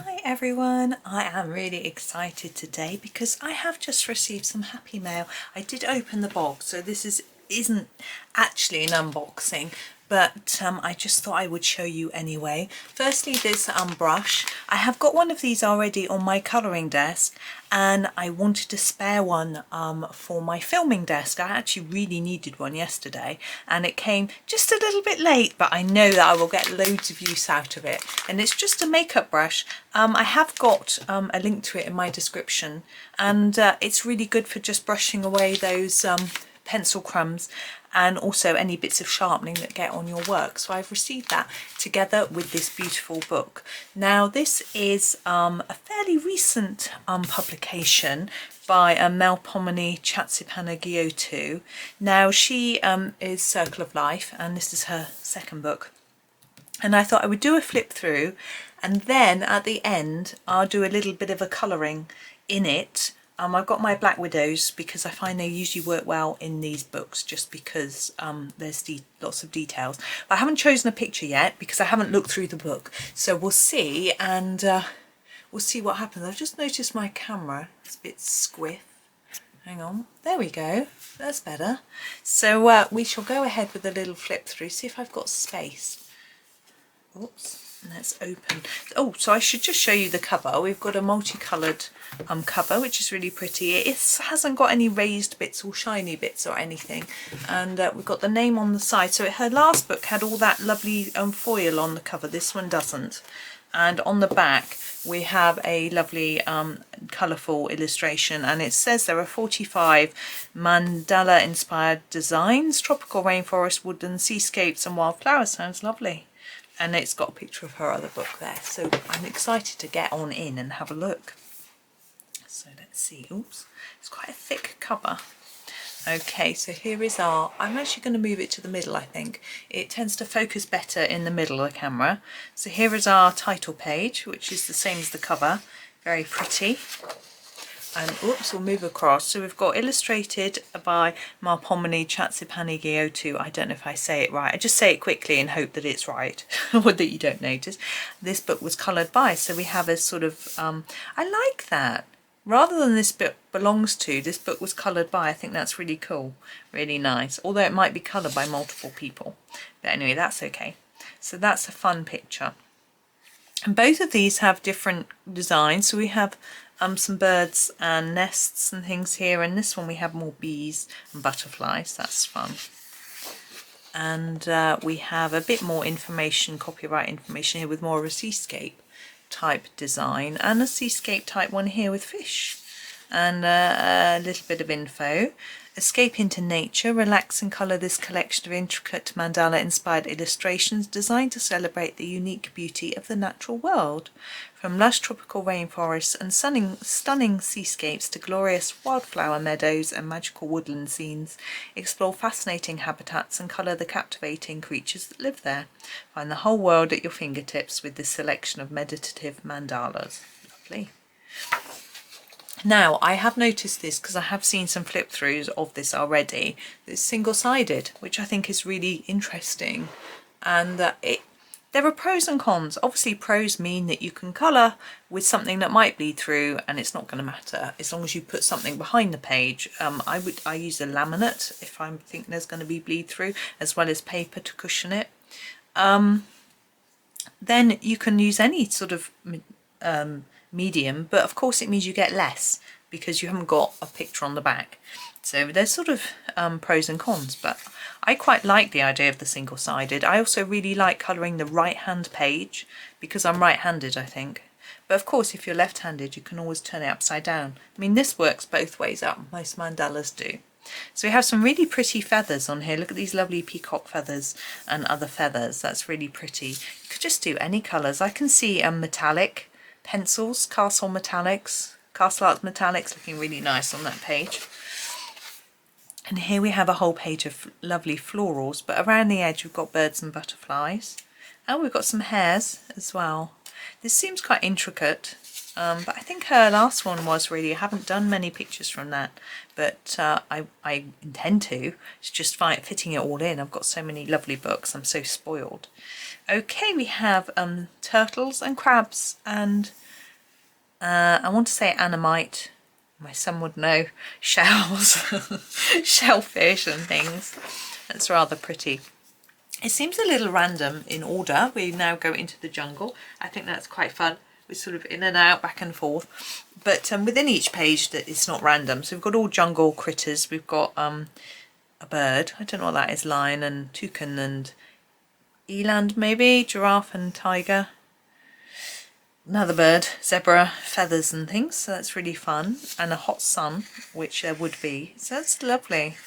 Hi everyone, I am really excited today because I have just received some happy mail. I did open the box, so this isn't actually an unboxing, but I just thought I would show you anyway. Firstly, this brush. I have got one of these already on my colouring desk and I wanted to spare one for my filming desk. I actually really needed one yesterday and it came just a little bit late, but I know that I will get loads of use out of it. And it's just a makeup brush. I have got a link to it in my description, and it's really good for just brushing away those pencil crumbs and also any bits of sharpening that get on your work. So I've received that together with this beautiful book. Now this is a fairly recent publication by Melpomeni Chatzipanagiotou. Now she is Circle of Life and this is her second book. And I thought I would do a flip through and then at the end I'll do a little bit of a colouring in it. I've got my Black Widows because I find they usually work well in these books just because there's lots of details. But I haven't chosen a picture yet because I haven't looked through the book. So we'll see, and we'll see what happens. I've just noticed my camera is a bit squiff. Hang on, there we go, that's better. So we shall go ahead with a little flip through, see if I've got space. Oops. Let's open. Oh, so I should just show you the cover. We've got a multicoloured cover, which is really pretty. It hasn't got any raised bits or shiny bits or anything, and we've got the name on the side. So her last book had all that lovely foil on the cover. This one doesn't. And on the back we have a lovely colourful illustration, and it says there are 45 mandala inspired designs, tropical rainforest, woodland, seascapes and wildflowers. Sounds lovely. And it's got a picture of her other book there, so I'm excited to get on in and have a look. So let's see. Oops, it's quite a thick cover. Okay, so here is our, I'm actually going to move it to the middle. I think it tends to focus better in the middle of the camera. So here is our title page, which is the same as the cover. Very pretty. And oops, we'll move across. So we've got illustrated by Melpomeni Chatzipanagiotou. I don't know if I say it right. I just say it quickly and hope that it's right, or that you don't notice. This book was coloured by, so we have a sort of, I like that. Rather than this book belongs to, this book was coloured by. I think that's really cool, really nice. Although it might be coloured by multiple people. But anyway, that's okay. So that's a fun picture. And both of these have different designs. So we have some birds and nests and things here, and this one we have more bees and butterflies. That's fun. And we have a bit more information, copyright information here, with more of a seascape type design, and a seascape type one here with fish, and a little bit of info. Escape into nature, relax and colour this collection of intricate mandala inspired illustrations designed to celebrate the unique beauty of the natural world. From lush tropical rainforests and stunning seascapes to glorious wildflower meadows and magical woodland scenes, explore fascinating habitats and colour the captivating creatures that live there. Find the whole world at your fingertips with this selection of meditative mandalas. Lovely. Now, I have noticed this because I have seen some flip throughs of this already. It's single-sided, which I think is really interesting. And there are pros and cons. Obviously, pros mean that you can colour with something that might bleed through and it's not going to matter as long as you put something behind the page. I use a laminate if I think there's going to be bleed through, as well as paper to cushion it. Then you can use any sort of medium, but of course it means you get less because you haven't got a picture on the back. So there's sort of pros and cons, but I quite like the idea of the single-sided. I also really like colouring the right-hand page because I'm right-handed, I think. But of course, if you're left-handed, you can always turn it upside down. I mean, this works both ways up. Most mandalas do. So we have some really pretty feathers on here. Look at these lovely peacock feathers and other feathers. That's really pretty. You could just do any colours. I can see metallic pencils, castle art metallics, looking really nice on that page. And here we have a whole page of lovely florals, but around the edge we've got birds and butterflies, and we've got some hares as well. This seems quite intricate, but I think her last one was really, I haven't done many pictures from that, but I intend to. It's just fitting it all in. I've got so many lovely books, I'm so spoiled. Okay, we have turtles and crabs and I want to say Animite, my son would know, shells, shellfish and things. That's rather pretty. It seems a little random in order. We now go into the jungle. I think that's quite fun. We're sort of in and out, back and forth. But within each page that it's not random. So we've got all jungle critters. We've got a bird. I don't know what that is. Lion and toucan and eland maybe. Giraffe and tiger. Another bird, zebra, feathers and things. So that's really fun. And a hot sun, which there would be. So that's lovely.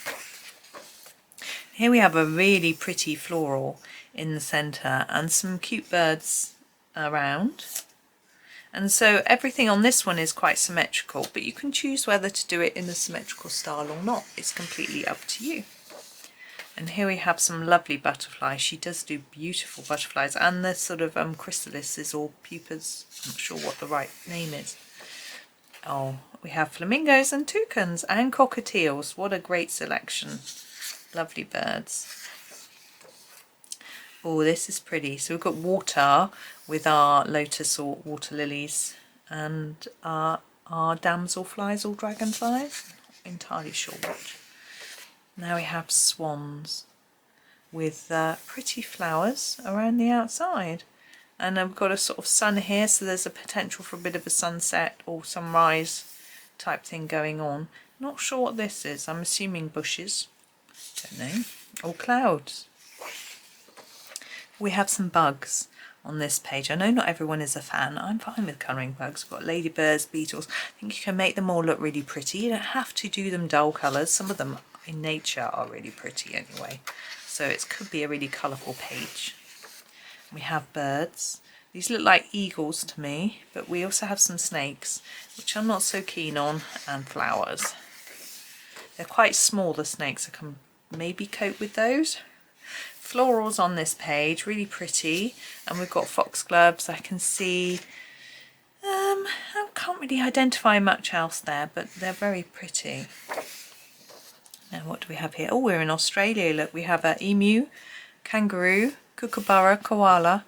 Here we have a really pretty floral in the centre and some cute birds around. And so everything on this one is quite symmetrical, but you can choose whether to do it in a symmetrical style or not. It's completely up to you. And here we have some lovely butterflies. She does do beautiful butterflies, and the sort of chrysalises or pupas. I'm not sure what the right name is. Oh, we have flamingos and toucans and cockatiels. What a great selection. Lovely birds. Oh, this is pretty. So we've got water with our lotus or water lilies and our damselflies or dragonflies. Not entirely sure what. Now we have swans with pretty flowers around the outside. And we've got a sort of sun here, so there's a potential for a bit of a sunset or sunrise type thing going on. Not sure what this is. I'm assuming bushes. Don't know. Or clouds. We have some bugs on this page. I know not everyone is a fan. I'm fine with colouring bugs. We've got ladybirds, beetles. I think you can make them all look really pretty. You don't have to do them dull colours. Some of them in nature are really pretty anyway. So it could be a really colourful page. We have birds. These look like eagles to me, but we also have some snakes, which I'm not so keen on, and flowers. They're quite small, the snakes. I can maybe cope with those. Florals on this page, really pretty, and we've got foxgloves. I can see, I can't really identify much else there, but they're very pretty. Now what do we have here? Oh, we're in Australia. Look, we have an emu, kangaroo, kookaburra, koala.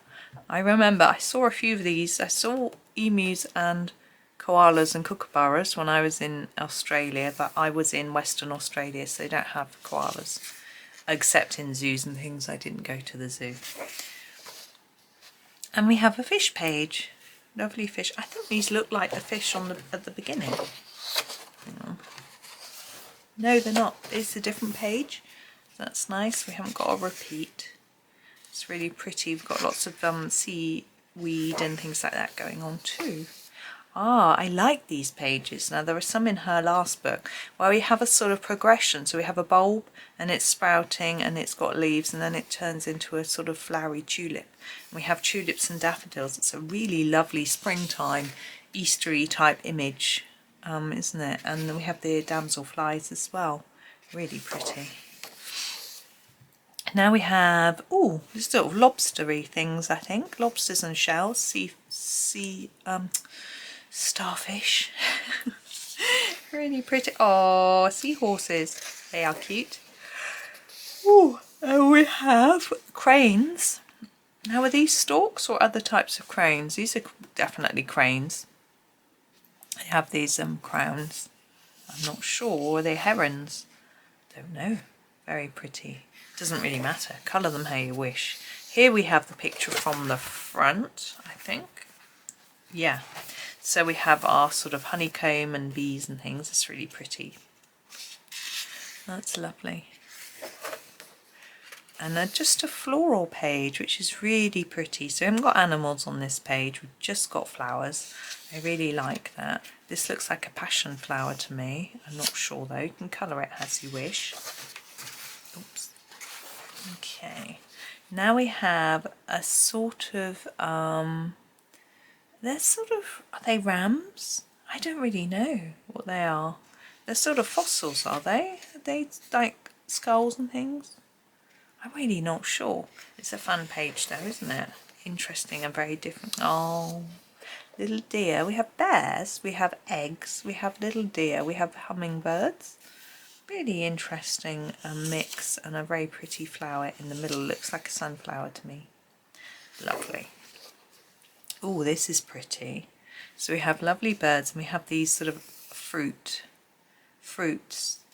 I remember I saw a few of these. I saw emus and koalas and kookaburras when I was in Australia, but I was in Western Australia, so they don't have koalas, except in zoos and things. I didn't go to the zoo. And we have a fish page. Lovely fish. I think these look like the fish on at the beginning. Hang on. No, they're not. It's a different page. That's nice. We haven't got a repeat. It's really pretty. We've got lots of seaweed and things like that going on too. Ah, I like these pages. Now there are some in her last book where we have a sort of progression. So we have a bulb and it's sprouting and it's got leaves, and then it turns into a sort of flowery tulip. And we have tulips and daffodils. It's a really lovely springtime, Eastery type image, isn't it? And then we have the damselflies as well. Really pretty. Now we have, oh, these sort of lobstery things, I think. Lobsters and shells, starfish. Really pretty. Oh, seahorses. They are cute. Oh, and we have cranes. Now, are these storks or other types of cranes? These are definitely cranes. They have these crowns. I'm not sure. Are they herons? Don't know. Very pretty. Doesn't really matter. Colour them how you wish. Here we have the picture from the front, I think. Yeah. So we have our sort of honeycomb and bees and things. It's really pretty. That's lovely. And then just a floral page, which is really pretty. So we haven't got animals on this page. We've just got flowers. I really like that. This looks like a passion flower to me. I'm not sure though. You can colour it as you wish. Oops. Okay. Now we have a sort of, they're sort of, are they rams? I don't really know what they are. They're sort of fossils, are they? Are they like skulls and things? I'm really not sure. It's a fun page though, isn't it? Interesting and very different. Oh, little deer. We have bears, we have eggs, we have little deer, we have hummingbirds. Really interesting mix, and a very pretty flower in the middle. Looks like a sunflower to me. Lovely. Oh, this is pretty. So we have lovely birds, and we have these sort of fruits,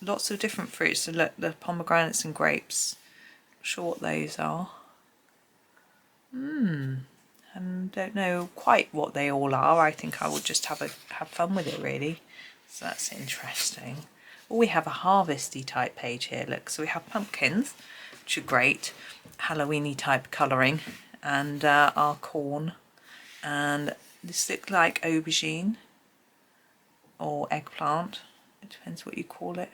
lots of different fruits. So look, the pomegranates and grapes. Not sure what those are. Don't know quite what they all are. I think I will just have fun with it really. So that's interesting. Well, we have a harvesty type page here. Look, so we have pumpkins, which are great, Halloweeny type colouring, and our corn, and this looks like aubergine or eggplant. It depends what you call it.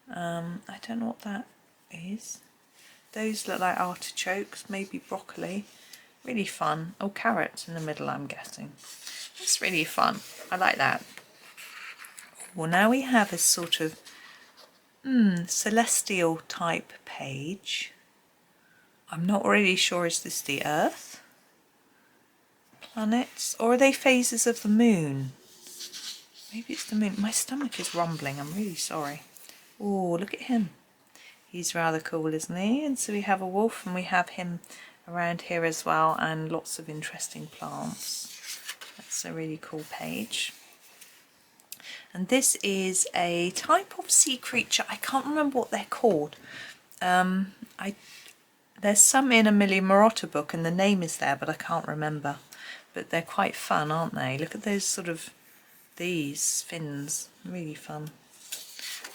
I don't know what that is. Those look like artichokes, maybe broccoli. Really fun. Oh, carrots in the middle, I'm guessing. It's really fun. I like that. Well, now we have a sort of celestial type page. I'm not really sure, is this the Earth? Planets? Or are they phases of the moon? Maybe it's the moon. My stomach is rumbling, I'm really sorry. Oh, look at him. He's rather cool, isn't he? And so we have a wolf, and we have him around here as well, and lots of interesting plants. That's a really cool page. And this is a type of sea creature. I can't remember what they're called. There's some in a Millie Marotta book, and the name is there, but I can't remember. But they're quite fun, aren't they? Look at those sort of, these fins, really fun.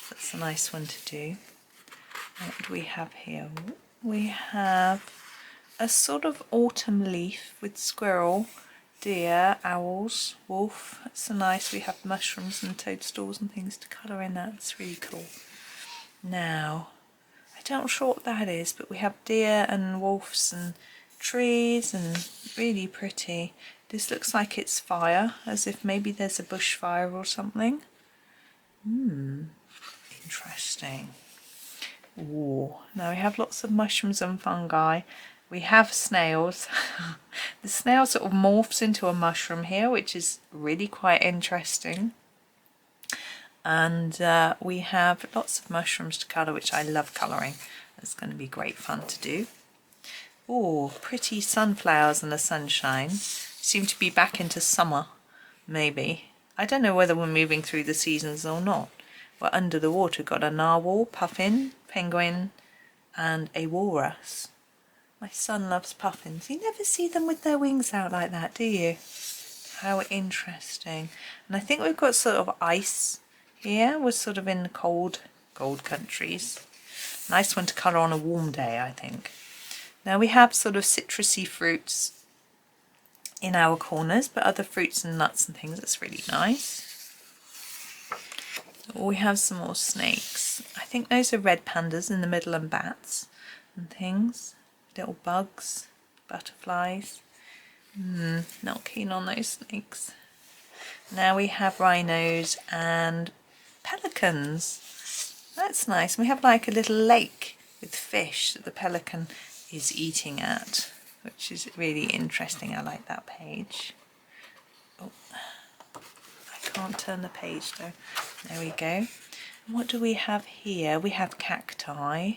That's a nice one to do. What do we have here? We have a sort of autumn leaf with squirrel, deer, owls, wolf. That's so nice. We have mushrooms and toadstools and things to colour in that. It's really cool. Now, I don't know sure what that is, but we have deer and wolves and trees, and really pretty. This looks like it's fire, as if maybe there's a bushfire or something. Interesting. Ooh, now we have lots of mushrooms and fungi. We have snails. The snail sort of morphs into a mushroom here, which is really quite interesting. And we have lots of mushrooms to colour, which I love colouring. It's going to be great fun to do. Oh, pretty sunflowers in the sunshine. Seem to be back into summer, maybe. I don't know whether we're moving through the seasons or not. We're under the water. Got a narwhal, puffin, penguin, and a walrus. My son loves puffins. You never see them with their wings out like that, do you? How interesting. And I think we've got sort of ice here. We're sort of in the cold countries. Nice one to colour on a warm day, I think. Now we have sort of citrusy fruits in our corners, but other fruits and nuts and things. That's really nice. We have some more snakes. I think those are red pandas in the middle, and bats and things. Little bugs, butterflies. Not keen on those snakes. Now we have rhinos and pelicans. That's nice. We have like a little lake with fish that the pelican is eating at, which is really interesting. I like that page. Oh, I can't turn the page though. There we go. And what do we have here? We have cacti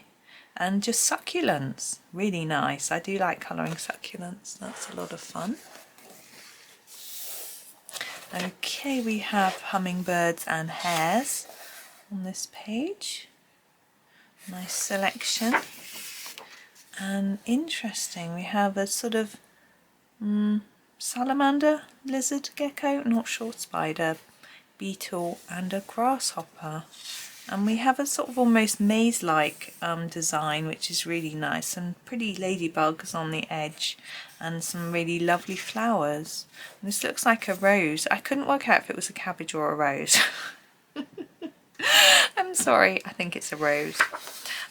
and just succulents. Really nice. I do like colouring succulents. That's a lot of fun. Okay, we have hummingbirds and hares on this page. Nice selection. And interesting, we have a sort of salamander, lizard, gecko, not sure, spider, beetle, and a grasshopper. And we have a sort of almost maze-like design, which is really nice, and pretty ladybugs on the edge, and some really lovely flowers. And this looks like a rose. I couldn't work out if it was a cabbage or a rose. I'm sorry, I think it's a rose.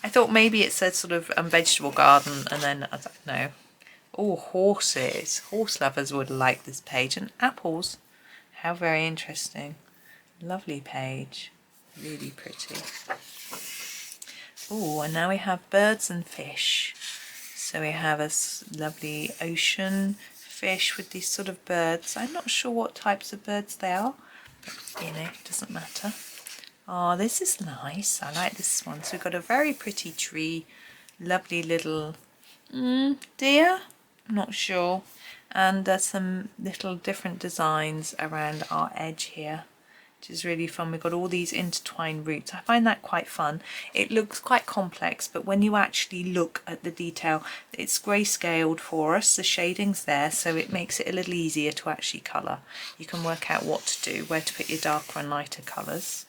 I thought maybe it's a sort of vegetable garden, and then I don't know. Oh, horses. Horse lovers would like this page. And apples. How very interesting. Lovely page. Really pretty. Oh, and now we have birds and fish. So we have a lovely ocean fish with these sort of birds. I'm not sure what types of birds they are, but you know, it doesn't matter. Oh, this is nice. I like this one. So we've got a very pretty tree, lovely little deer, I'm not sure. And there's some little different designs around our edge here, which is really fun. We've got all these intertwined roots. I find that quite fun. It looks quite complex, but when you actually look at the detail, it's grayscaled for us. The shading's there, so it makes it a little easier to actually colour. You can work out what to do, where to put your darker and lighter colours.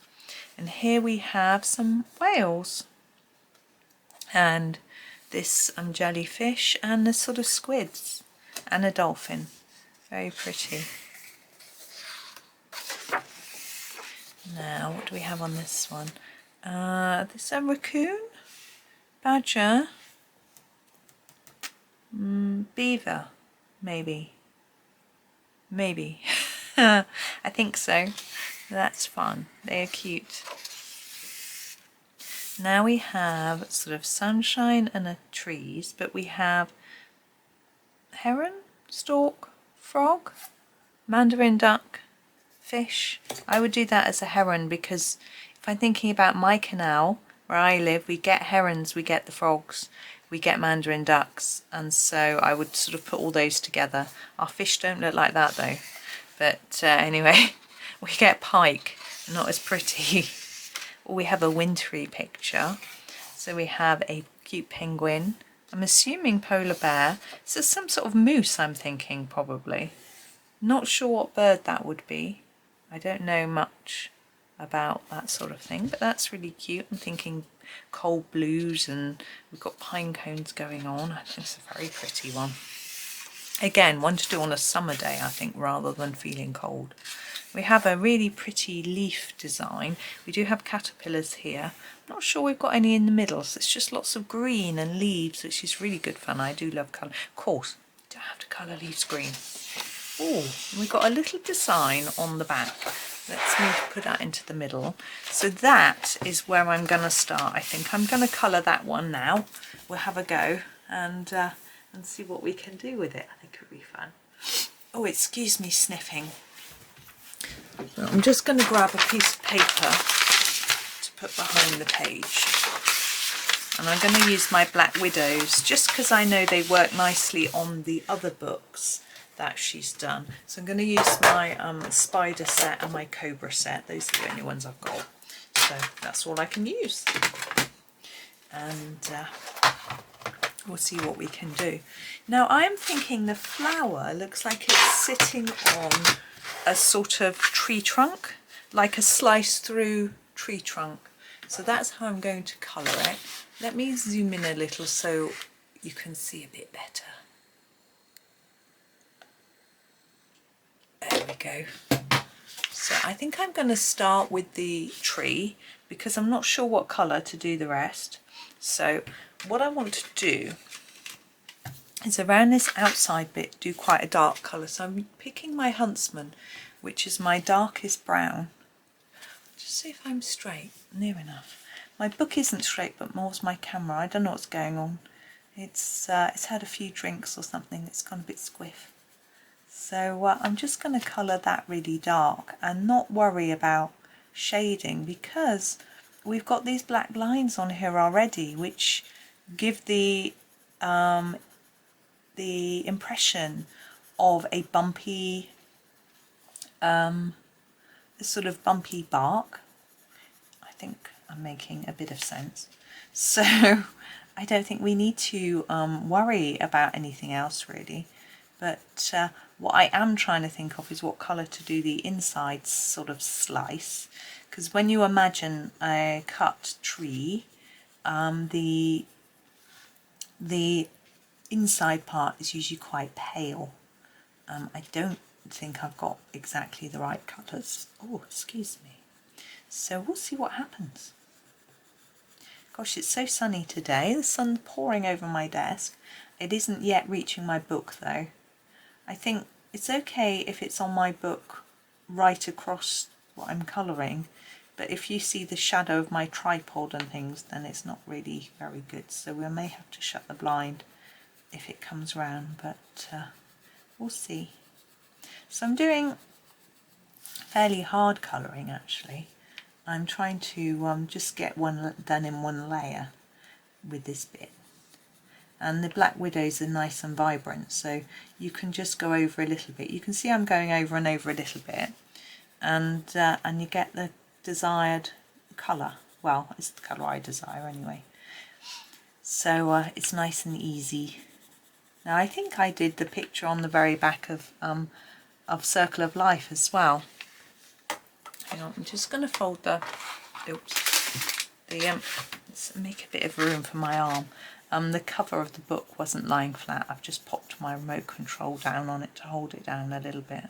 And here we have some whales. And this jellyfish and the sort of squids and a dolphin. Very pretty. Now, what do we have on this one? This is a raccoon, badger, beaver, maybe. I think so. That's fun. They are cute. Now we have sort of sunshine and a trees, but we have heron, stork, frog, mandarin duck, fish. I would do that as a heron because if I'm thinking about my canal where I live, we get herons, we get the frogs, we get mandarin ducks, and so I would sort of put all those together. Our fish don't look like that though, but anyway, we get pike, not as pretty. We have a wintry picture, so we have a cute penguin. I'm assuming polar bear. So some sort of moose, I'm thinking, probably. Not sure what bird that would be. I don't know much about that sort of thing, but that's really cute. I'm thinking cold blues, and we've got pine cones going on. I think it's a very pretty one. Again, one to do on a summer day, I think, rather than feeling cold. We have a really pretty leaf design. We do have caterpillars here. I'm not sure we've got any in the middle, so it's just lots of green and leaves, which is really good fun. I do love colour. Of course, you don't have to colour leaves green. Oh, we've got a little design on the back. Let's put that into the middle. So that is where I'm going to start. I think I'm going to colour that one now. We'll have a go and see what we can do with it. I think it'll be fun. Oh, excuse me sniffing. I'm just going to grab a piece of paper to put behind the page, and I'm going to use my Black Widows just because I know they work nicely on the other books that she's done. So I'm going to use my Spider set and my Cobra set. Those are the only ones I've got, so that's all I can use, and we'll see what we can do. Now I'm thinking the flower looks like it's sitting on a sort of tree trunk, like a slice through tree trunk. So that's how I'm going to colour it. Let me zoom in a little so you can see a bit better. There we go. So I think I'm going to start with the tree because I'm not sure what colour to do the rest. So what I want to do is around this outside bit do quite a dark colour. So I'm picking my Huntsman, which is my darkest brown. Just see if I'm straight, near enough. My book isn't straight, but more's my camera. I don't know what's going on. It's had a few drinks or something. It's gone a bit squiff. So I'm just going to colour that really dark and not worry about shading because we've got these black lines on here already, which give the impression of a bumpy, sort of bumpy bark. I think I'm making a bit of sense. So I don't think we need to worry about anything else really. But what I am trying to think of is what colour to do the inside sort of slice. Because when you imagine a cut tree, the inside part is usually quite pale. I don't think I've got exactly the right colours. Oh, excuse me. So we'll see what happens. Gosh, it's so sunny today. The sun's pouring over my desk. It isn't yet reaching my book though. I think it's okay if it's on my book right across what I'm colouring, but if you see the shadow of my tripod and things, then it's not really very good. So we may have to shut the blind if it comes round, but we'll see. So I'm doing fairly hard colouring actually. I'm trying to just get one done in one layer with this bit. and the black widows are nice and vibrant, so you can just go over a little bit. You can see I'm going over and over a little bit, and you get the desired colour. Well, it's the colour I desire anyway. So it's nice and easy. Now I think I did the picture on the very back of Circle of Life as well. Hang on, I'm just going to fold the, oops, let's make a bit of room for my arm. The cover of the book wasn't lying flat. I've just popped my remote control down on it to hold it down a little bit.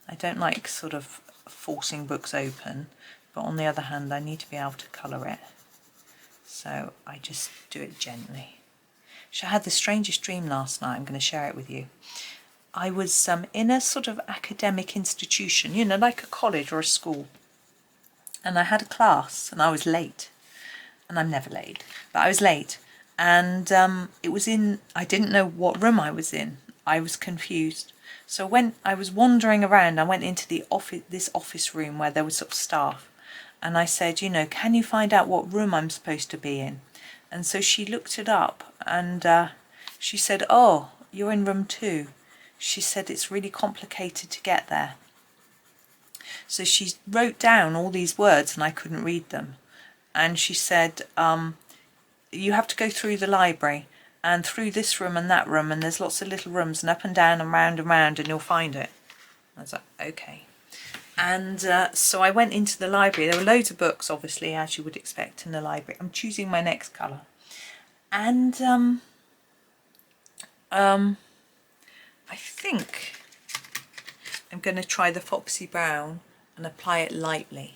I don't like sort of forcing books open, but on the other hand I need to be able to colour it. So I just do it gently. I had the strangest dream last night. I'm going to share it with you. I was in a sort of academic institution, you know, like a college or a school. And I had a class and I was late. And I'm never late, but I was late. And it was in, I didn't know what room I was in. I was confused. So when I was wandering around, I went into the office, this office room where there was sort of staff. And I said, you know, can you find out what room I'm supposed to be in? And so she looked it up and she said, oh, you're in room 2. She said it's really complicated to get there. So she wrote down all these words and I couldn't read them. And she said, you have to go through the library and through this room and that room, and there's lots of little rooms and up and down and round and you'll find it. I was like, okay. And so I went into the library. There were loads of books, obviously, as you would expect in the library. I'm choosing my next colour. And I think I'm going to try the Foxy Brown and apply it lightly.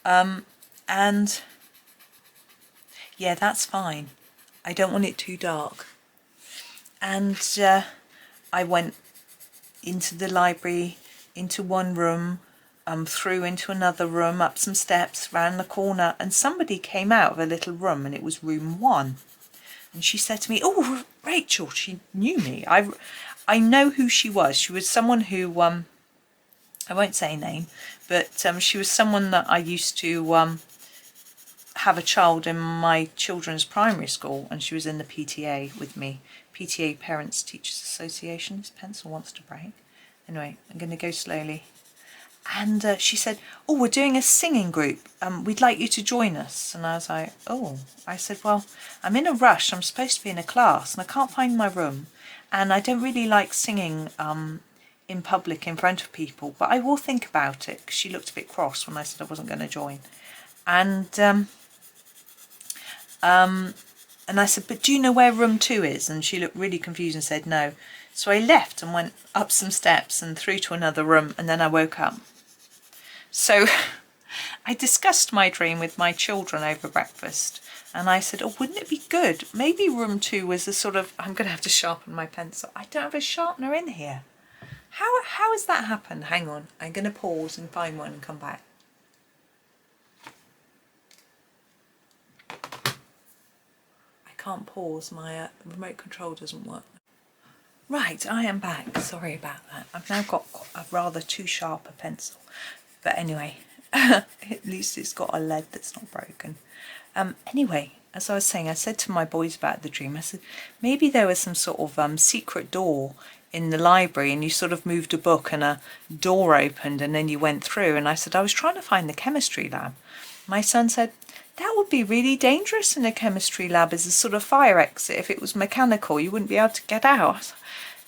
And yeah, that's fine. I don't want it too dark. And I went into the library, into one room, through into another room, up some steps, round the corner, and somebody came out of a little room, and it was room 1. And she said to me, oh, Rachel, she knew me. I know who she was. She was someone who, I won't say a name, but she was someone that I used to have a child in my children's primary school, and she was in the PTA with me. PTA, Parents Teachers Association. This pencil wants to break. Anyway, I'm going to go slowly. And she said, oh, we're doing a singing group. We'd like you to join us. And I was like, oh. I said, well, I'm in a rush. I'm supposed to be in a class and I can't find my room. And I don't really like singing in public in front of people, but I will think about it. 'Cause she looked a bit cross when I said I wasn't going to join. And I said, but do you know where room 2 is? And she looked really confused and said no. So I left and went up some steps and through to another room, and then I woke up. So I discussed my dream with my children over breakfast, and I said, oh, wouldn't it be good? Maybe room 2 was a sort of, I'm going to have to sharpen my pencil. I don't have a sharpener in here. How has that happened? Hang on, I'm going to pause and find one and come back. I can't pause, my remote control doesn't work. Right, I am back. Sorry about that. I've now got a rather too sharp a pencil. But anyway, at least it's got a lead that's not broken. Anyway, as I was saying, I said to my boys about the dream, I said, maybe there was some sort of secret door in the library and you sort of moved a book and a door opened and then you went through. And I said, I was trying to find the chemistry lab. My son said, that would be really dangerous in a chemistry lab as a sort of fire exit. If it was mechanical, you wouldn't be able to get out.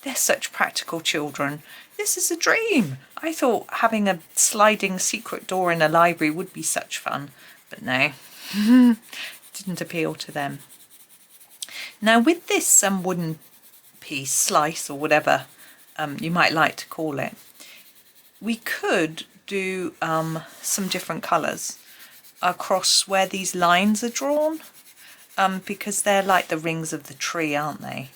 They're such practical children. This is a dream. I thought having a sliding secret door in a library would be such fun, but no, didn't appeal to them. Now with this wooden piece, slice or whatever you might like to call it, we could do some different colours across where these lines are drawn, because they're like the rings of the tree, aren't they?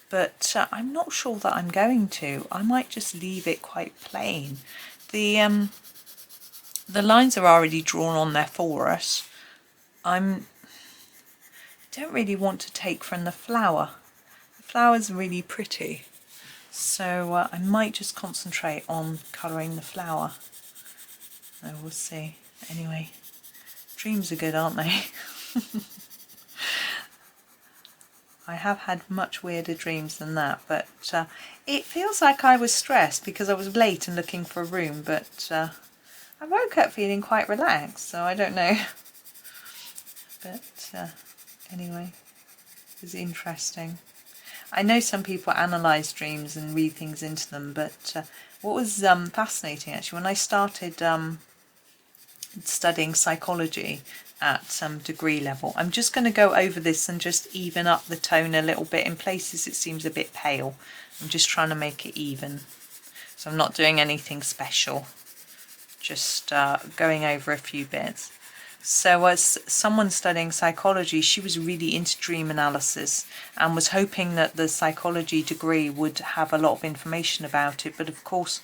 But I'm not sure that I'm going to. I might just leave it quite plain. The lines are already drawn on there for us. Don't really want to take from the flower. The flower's really pretty, so I might just concentrate on colouring the flower. So we'll see. Anyway, dreams are good, aren't they? I have had much weirder dreams than that, but it feels like I was stressed because I was late and looking for a room, but I woke up feeling quite relaxed, so I don't know. But anyway, it was interesting. I know some people analyse dreams and read things into them, but what was fascinating actually, when I started studying psychology at some degree level, I'm just going to go over this and just even up the tone a little bit. In places it seems a bit pale. I'm just trying to make it even. So I'm not doing anything special, just going over a few bits. So as someone studying psychology, she was really into dream analysis and was hoping that the psychology degree would have a lot of information about it. But of course,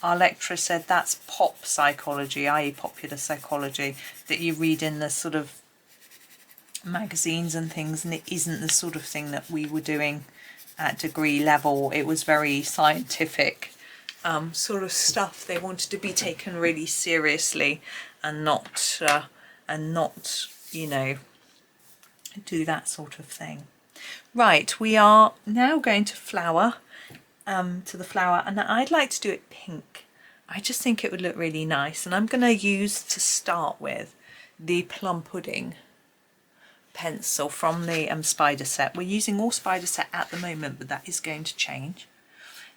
our lecturer said that's pop psychology, i.e. popular psychology, that you read in the sort of magazines and things, and it isn't the sort of thing that we were doing at degree level. It was very scientific sort of stuff. They wanted to be taken really seriously and not, you know, do that sort of thing. Right, we are now going to flower. To the flower, and I'd like to do it pink. I just think it would look really nice, and I'm going to use, to start with, the Plum Pudding pencil from the spider set. We're using all spider set at the moment, but that is going to change.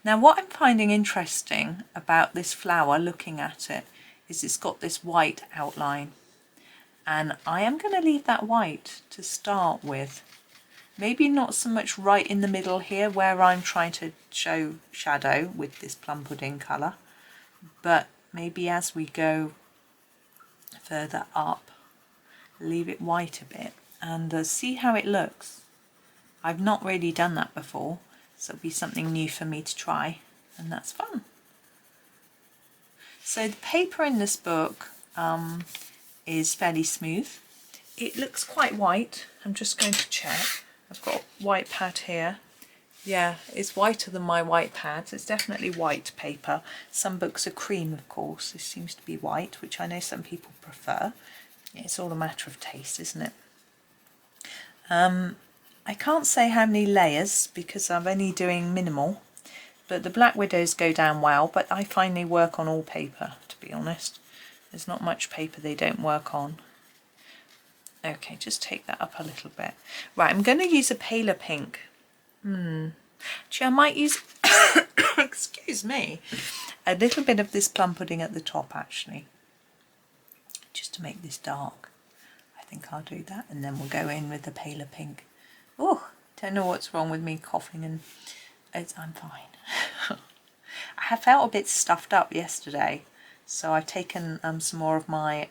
Now what I'm finding interesting about this flower, looking at it, is it's got this white outline, and I am going to leave that white to start with. Maybe not so much right in the middle here where I'm trying to show shadow with this Plum Pudding colour, but maybe as we go further up, leave it white a bit and see how it looks. I've not really done that before, so it'll be something new for me to try, and that's fun. So the paper in this book is fairly smooth. It looks quite white. I'm just going to check. I've got a white pad here. Yeah, it's whiter than my white pads. It's definitely white paper. Some books are cream, of course. This seems to be white, which I know some people prefer. Yeah, it's all a matter of taste, isn't it? I can't say how many layers because I'm only doing minimal, but the Black Widows go down well, but I find they work on all paper, to be honest. There's not much paper they don't work on. Okay, just take that up a little bit. Right, I'm going to use a paler pink. Actually, I might use, excuse me, a little bit of this Plum Pudding at the top, actually, just to make this dark. I think I'll do that, and then we'll go in with the paler pink. Oh, don't know what's wrong with me coughing, and I'm fine. I have felt a bit stuffed up yesterday, so I've taken some more of my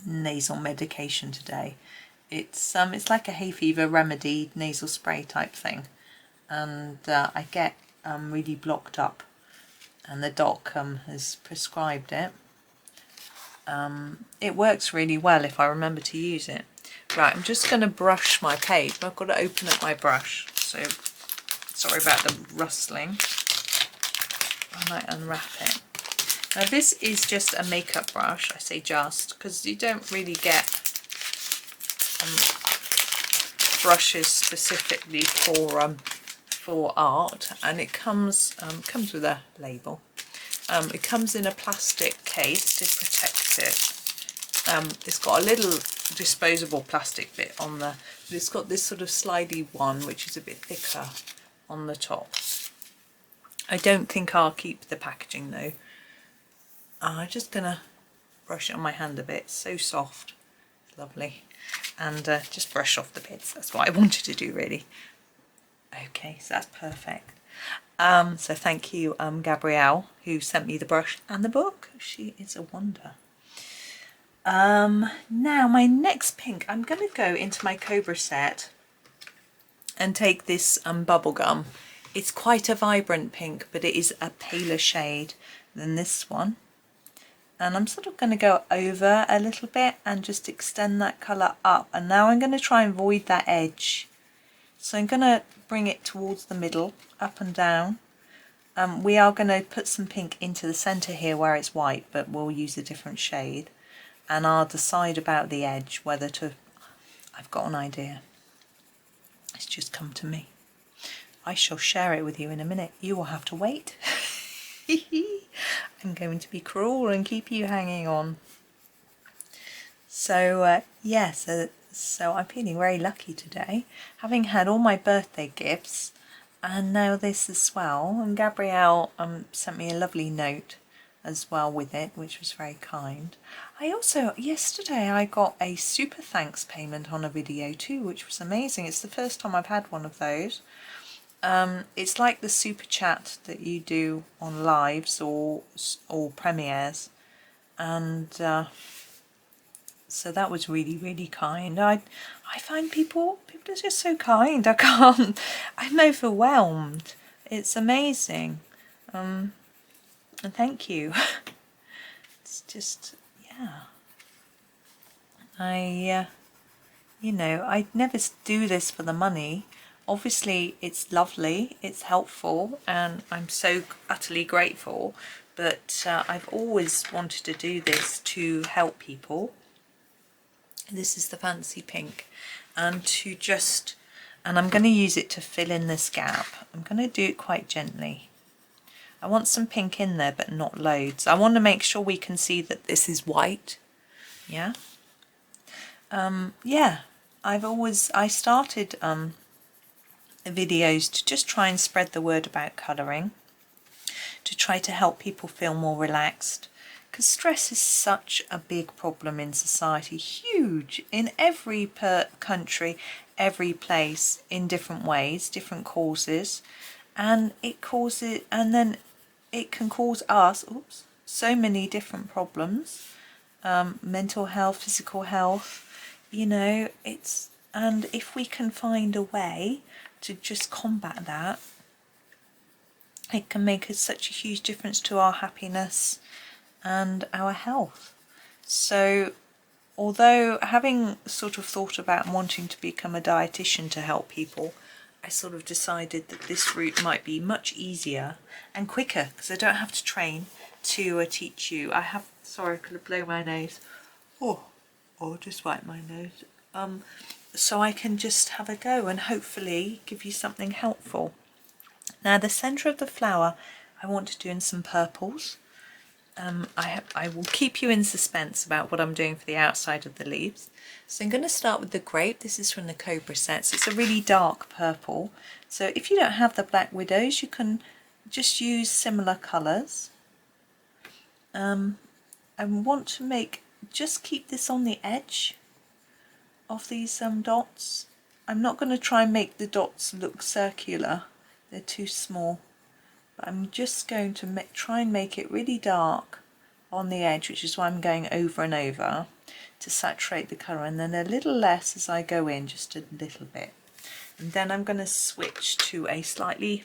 nasal medication today. It's like a hay fever remedy nasal spray type thing, and I get really blocked up, and the doc has prescribed it. It works really well if I remember to use it. Right, I'm just going to brush my page. I've got to open up my brush, so sorry about the rustling. I might unwrap it. Now this is just a makeup brush. I say just because you don't really get brushes specifically for art, and it comes with a label. It comes in a plastic case to protect it. It's got a little disposable plastic bit on the, but it's got this sort of slidey one which is a bit thicker on the top. I don't think I'll keep the packaging though. I'm just gonna brush it on my hand a bit. It's so soft, it's lovely, and just brush off the bits. That's what I wanted to do really. Okay, so that's perfect. So thank you Gabrielle, who sent me the brush and the book. She is a wonder. Now my next pink, I'm going to go into my Cobra set and take this Bubblegum. It's quite a vibrant pink, but it is a paler shade than this one. And I'm sort of going to go over a little bit and just extend that colour up. And now I'm going to try and avoid that edge. So I'm going to bring it towards the middle, up and down. We are going to put some pink into the centre here where it's white, but we'll use a different shade. And I'll decide about the edge, whether to... I've got an idea. It's just come to me. I shall share it with you in a minute. You will have to wait. I'm going to be cruel and keep you hanging on. So yeah, so I'm feeling very lucky today, having had all my birthday gifts and now this as well. And Gabrielle sent me a lovely note as well with it, which was very kind. I also, yesterday I got a super thanks payment on a video too, which was amazing. It's the first time I've had one of those. It's like the super chat that you do on lives or premieres, and so that was really, really kind. I find people are just so kind. I can't, I'm overwhelmed. It's amazing. And thank you. It's just, yeah. You know, I'd never do this for the money. Obviously it's lovely, it's helpful, and I'm so utterly grateful, but I've always wanted to do this to help people. This is the fancy pink, and I'm going to use it to fill in this gap. I'm going to do it quite gently. I want some pink in there, but not loads. I want to make sure we can see that this is white. Yeah. Yeah, I started videos to just try and spread the word about colouring, to try to help people feel more relaxed, because stress is such a big problem in society, huge, in every country, every place, in different ways, different causes, and it can cause us so many different problems, mental health, physical health, you know, and if we can find a way to just combat that, it can make such a huge difference to our happiness and our health. So although having sort of thought about wanting to become a dietitian to help people, I sort of decided that this route might be much easier and quicker, because I don't have to train to teach you. Sorry, I could have blown my nose. Or just wipe my nose. So I can just have a go and hopefully give you something helpful. Now the centre of the flower I want to do in some purples. I will keep you in suspense about what I'm doing for the outside of the leaves. So I'm going to start with the Grape. This is from the Cobra sets. It's a really dark purple. So if you don't have the Black Widows, you can just use similar colours. I want to just keep this on the edge of these dots. I'm not going to try and make the dots look circular. They're too small. But I'm just going to try and make it really dark on the edge, which is why I'm going over and over to saturate the colour, and then a little less as I go in, just a little bit. And then I'm going to switch to a slightly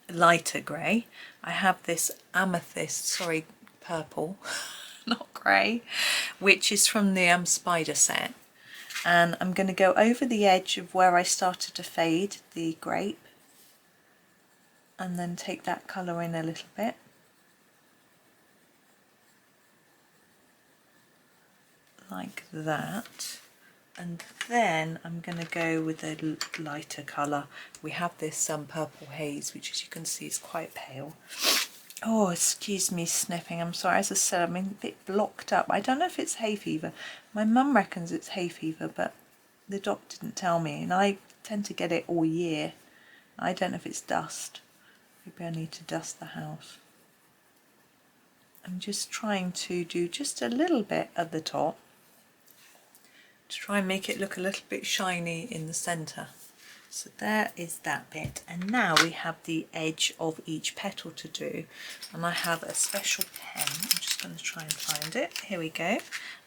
lighter grey. I have this Amethyst, purple, not grey, which is from the Spider set. And I'm going to go over the edge of where I started to fade the Grape, and then take that colour in a little bit. Like that. And then I'm going to go with a lighter colour. We have this purple haze, which as you can see is quite pale. Oh, excuse me sniffing, I'm sorry. As I said, I'm a bit blocked up. I don't know if it's hay fever. My mum reckons it's hay fever, but the doc didn't tell me, and I tend to get it all year. I don't know if it's dust. Maybe I need to dust the house. I'm just trying to do just a little bit at the top to try and make it look a little bit shiny in the centre. So there is that bit, and now we have the edge of each petal to do, and I have a special pen. I'm just going to try and find it. Here we go.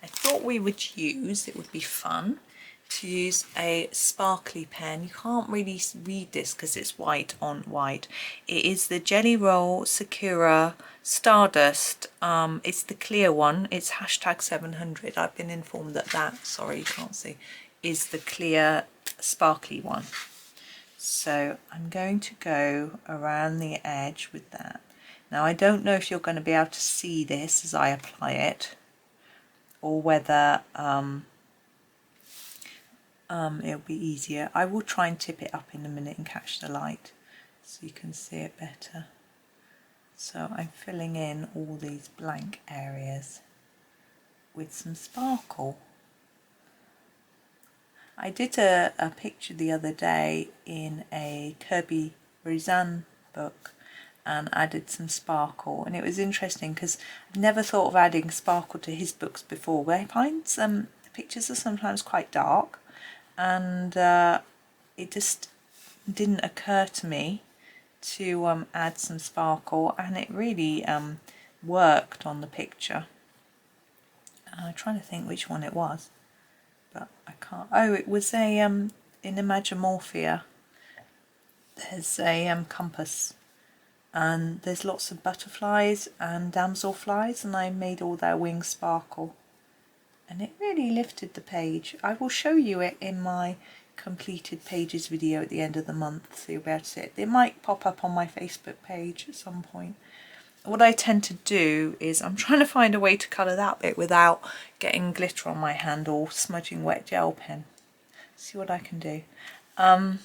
I thought we would use, it would be fun to use a sparkly pen. You can't really read this because it's white on white. It is the Jelly Roll Sakura Stardust. It's the clear one. It's #700. I've been informed that sorry you can't see, is the clear sparkly one. So I'm going to go around the edge with that. Now I don't know if you're going to be able to see this as I apply it, or whether it'll be easier. I will try and tip it up in a minute and catch the light so you can see it better. So I'm filling in all these blank areas with some sparkle. I did a picture the other day in a Kirby Roseanne book and added some sparkle, and it was interesting because I've never thought of adding sparkle to his books before, but I find the pictures are sometimes quite dark, and it just didn't occur to me to add some sparkle, and it really worked on the picture. I'm trying to think which one it was, but I can't. Oh, it was a in Imagimorphia. There's a compass, and there's lots of butterflies and damselflies, and I made all their wings sparkle, and it really lifted the page. I will show you it in my completed pages video at the end of the month, so you'll be able to see it. It might pop up on my Facebook page at some point. What I tend to do is I'm trying to find a way to colour that bit without getting glitter on my hand or smudging wet gel pen. See what I can do. I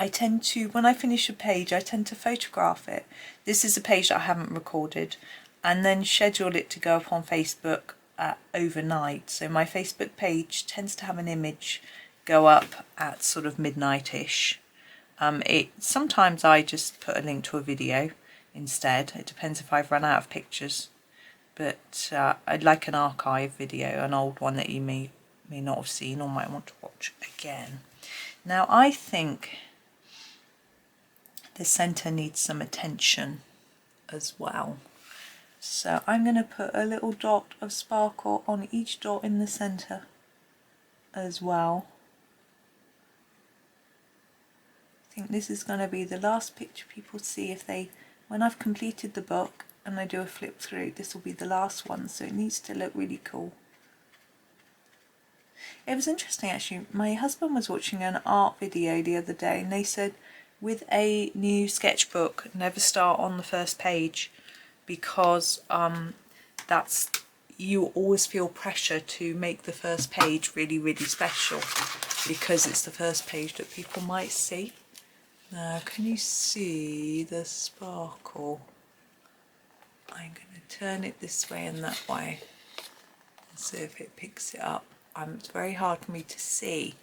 tend to, when I finish a page, I tend to photograph it. This is a page that I haven't recorded, and then schedule it to go up on Facebook overnight. So my Facebook page tends to have an image go up at sort of midnight-ish. Sometimes I just put a link to a video instead. It depends if I've run out of pictures, but I'd like an archive video, an old one that you may not have seen or might want to watch again. Now I think the centre needs some attention as well, so I'm going to put a little dot of sparkle on each dot in the centre as well. I think this is going to be the last picture people see when I've completed the book and I do a flip through. This will be the last one, so it needs to look really cool. It was interesting actually, my husband was watching an art video the other day, and they said with a new sketchbook never start on the first page, because you always feel pressure to make the first page really, really special, because it's the first page that people might see. Now, can you see the sparkle? I'm going to turn it this way and that way and see if it picks it up. It's very hard for me to see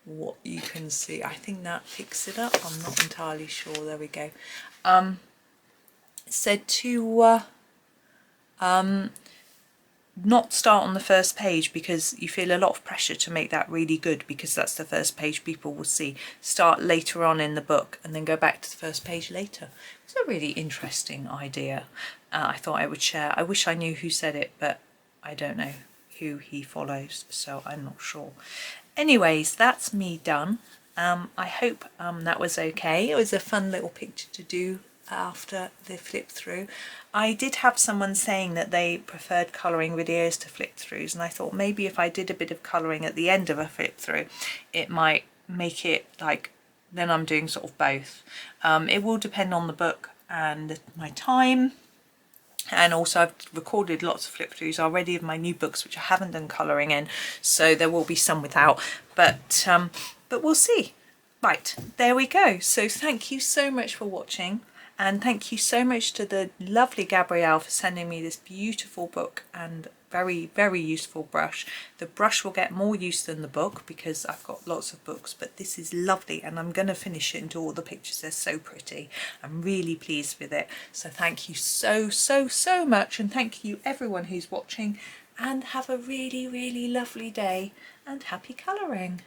what you can see. I think that picks it up. I'm not entirely sure. There we go. It said to not start on the first page because you feel a lot of pressure to make that really good, because that's the first page people will see. Start later on in the book and then go back to the first page later. It's a really interesting idea. I thought I would share. I wish I knew who said it, but I don't know who he follows, so I'm not sure. Anyways, that's me done. I hope that was okay. It was a fun little picture to do after the flip through. I did have someone saying that they preferred colouring videos to flip throughs, and I thought maybe if I did a bit of colouring at the end of a flip through, it might make it like then I'm doing sort of both. It will depend on the book and my time. And also I've recorded lots of flip throughs already of my new books which I haven't done colouring in, so there will be some without, but we'll see. Right, there we go. So thank you so much for watching, and thank you so much to the lovely Gabrielle for sending me this beautiful book and very, very useful brush. The brush will get more use than the book because I've got lots of books, but this is lovely and I'm going to finish it and do all the pictures. They're so pretty. I'm really pleased with it. So thank you so, so, so much, and thank you everyone who's watching, and have a really, really lovely day and happy colouring.